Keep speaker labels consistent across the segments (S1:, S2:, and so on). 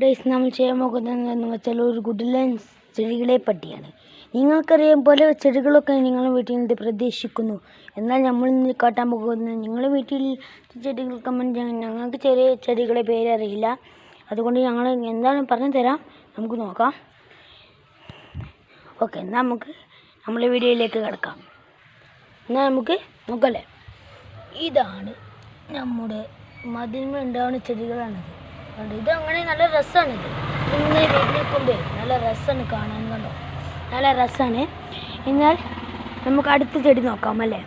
S1: Days നമ്മൾ ചെയ്യാൻ പോകുന്നതെന്ന് വെച്ചാൽ ഒരു കുടിലൻ ചെടികളെ പറ്റിയാണ്. നിങ്ങൾക്കറിയാൻ പോലെ ചെടികളൊക്കെ നിങ്ങളുടെ വീട്ടിൽ നിന്ന് പ്രതീക്ഷിക്കുന്നു. എന്നാൽ നമ്മൾ ഇന്ന് കാട്ടാൻ പോകുന്നത് നിങ്ങളുടെ വീട്ടിൽ ചെടികൾ കമൻറ്റ് ചെയ്യാൻ. ഞങ്ങൾക്ക് ചെറിയ ചെടികളെ പേരറിയില്ല, അതുകൊണ്ട് ഞങ്ങൾ എന്താണെന്ന് പറഞ്ഞു തരാം. നമുക്ക് നോക്കാം. ഓക്കെ, എന്നാൽ നമുക്ക് നമ്മളെ വീഡിയോയിലേക്ക് കിടക്കാം. എന്നാൽ നമുക്ക് നോക്കല്ലേ. ഇതാണ് നമ്മുടെ മതിന്മേൽ ഉണ്ടാവുന്ന ചെടികളാണിത്. ഇത് അങ്ങനെ നല്ല രസമാണിത്. ഇങ്ങനെ വീട്ടിലേക്കുമ്പേ നല്ല രസമാണ് കാണാൻ. കണ്ടോ, നല്ല രസമാണ്. എന്നാൽ നമുക്ക് അടുത്ത ചെടി നോക്കാം അല്ലേ.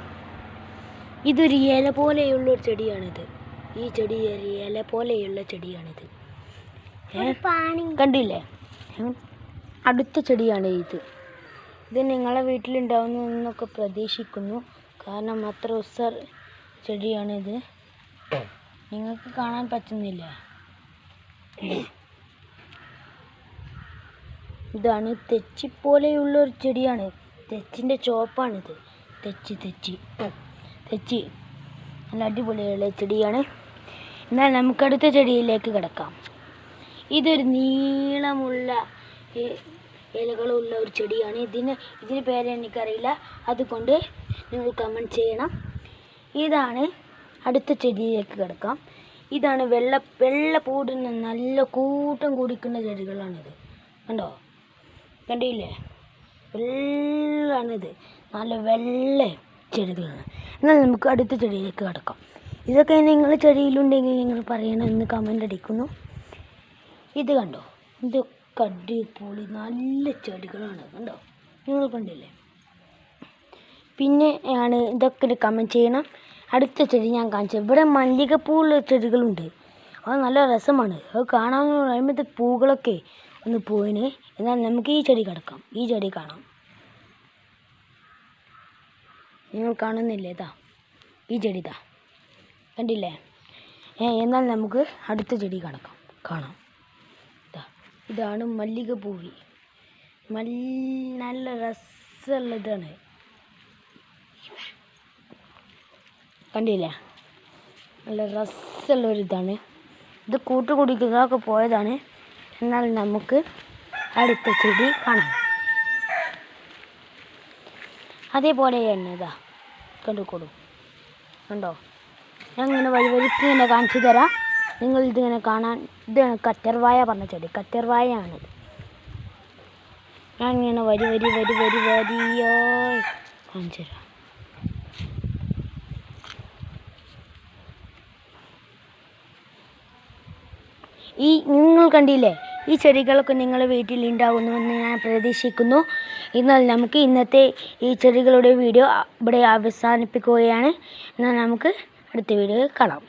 S1: ഇതൊരു ഇല പോലെയുള്ളൊരു ചെടിയാണിത്. ഈ ചെടി ഒരു ഇല പോലെയുള്ള ചെടിയാണിത്. കണ്ടില്ലേ, അടുത്ത ചെടിയാണ് ഇത്. ഇത് നിങ്ങളെ വീട്ടിലുണ്ടാവുന്നു എന്നൊക്കെ പ്രതീക്ഷിക്കുന്നു, കാരണം അത്ര ഉസർ ചെടിയാണിത്. നിങ്ങൾക്ക് കാണാൻ പറ്റുന്നില്ല. ഇതാണ് തെച്ചി പോലെയുള്ള ഒരു ചെടിയാണ്. തെച്ചിൻ്റെ ചോപ്പാണിത്. തെച്ചി നല്ല അടിപൊളിയുള്ള ചെടിയാണ്. എന്നാൽ നമുക്ക് അടുത്ത ചെടിയിലേക്ക് കിടക്കാം. ഇതൊരു നീളമുള്ള ഇലകളുള്ള ഒരു ചെടിയാണ്. ഇതിന് പേര് എനിക്കറിയില്ല, അതുകൊണ്ട് നിങ്ങൾ കമൻറ്റ് ചെയ്യണം. ഇതാണ് അടുത്ത ചെടിയിലേക്ക് കിടക്കാം. ഇതാണ് വെള്ള പൂടുന്ന നല്ല കൂട്ടം കൂടിക്കുന്ന ചെടികളാണിത്. കണ്ടില്ലേ, വെള്ളാണിത്, നല്ല വെള്ള ചെടികളാണ്. എന്നാൽ നമുക്ക് അടുത്ത ചെടിയിലേക്ക് കിടക്കാം. ഇതൊക്കെ നിങ്ങൾ ചെടിയിലുണ്ടെങ്കിൽ നിങ്ങൾ പറയണമെന്ന് കമൻ്റ് അടിക്കുന്നു. ഇത് കണ്ടോ, ഇതൊക്കെ അടിപൊളി നല്ല ചെടികളാണ്. കണ്ടോ, നിങ്ങൾ കണ്ടില്ലേ. പിന്നെ ഇതൊക്കെ കമൻറ്റ് ചെയ്യണം. അടുത്ത ചെടി ഞാൻ കാണിച്ചത്, ഇവിടെ മല്ലികപ്പൂവുള്ള ചെടികളുണ്ട്. അത് നല്ല രസമാണ്. അത് കാണാമെന്ന് പറയുമ്പോഴത്തെ പൂക്കളൊക്കെ ഒന്ന് പോയിന്. എന്നാൽ നമുക്ക് ഈ ചെടി കിടക്കാം. ഈ ചെടി കാണാം. നിങ്ങൾ കാണുന്നില്ലേ? ഈ ചെടി കണ്ടില്ലേ. എന്നാൽ നമുക്ക് അടുത്ത ചെടി കാണാം. ഇതാണ് മല്ലികപ്പൂവി. നല്ല രസമുള്ളതാണ്. കണ്ടില്ലേ, നല്ല രസമുള്ളൊരിതാണ്. ഇത് കൂട്ടുകുടിക്കുന്നതൊക്കെ പോയതാണ്. എന്നാൽ നമുക്ക് അടുത്ത ചെടി കാണാം. അതേപോലെ തന്നെ കണ്ടോ, ഞാൻ ഇങ്ങനെ വഴിക്ക് ഇങ്ങനെ കാണിച്ചു തരാം. നിങ്ങൾ ഇതിങ്ങനെ കാണാൻ. ഇതാണ് കറ്റർവായ പറഞ്ഞ ചെടി. കറ്റർവായാണ്. ഞാൻ ഇങ്ങനെ വരിയായി കാണിച്ചു തരാം. നിങ്ങൾ കണ്ടില്ലേ, ഈ ചെടികളൊക്കെ നിങ്ങളുടെ വീട്ടിൽ ഉണ്ടാകുന്നുവെന്ന് ഞാൻ പ്രതീക്ഷിക്കുന്നു. എന്നാൽ നമുക്ക് ഇന്നത്തെ ഈ ചെടികളുടെ വീഡിയോ ഇവിടെ അവസാനിപ്പിക്കുകയാണ്. എന്നാൽ നമുക്ക് അടുത്ത വീഡിയോ കാണാം.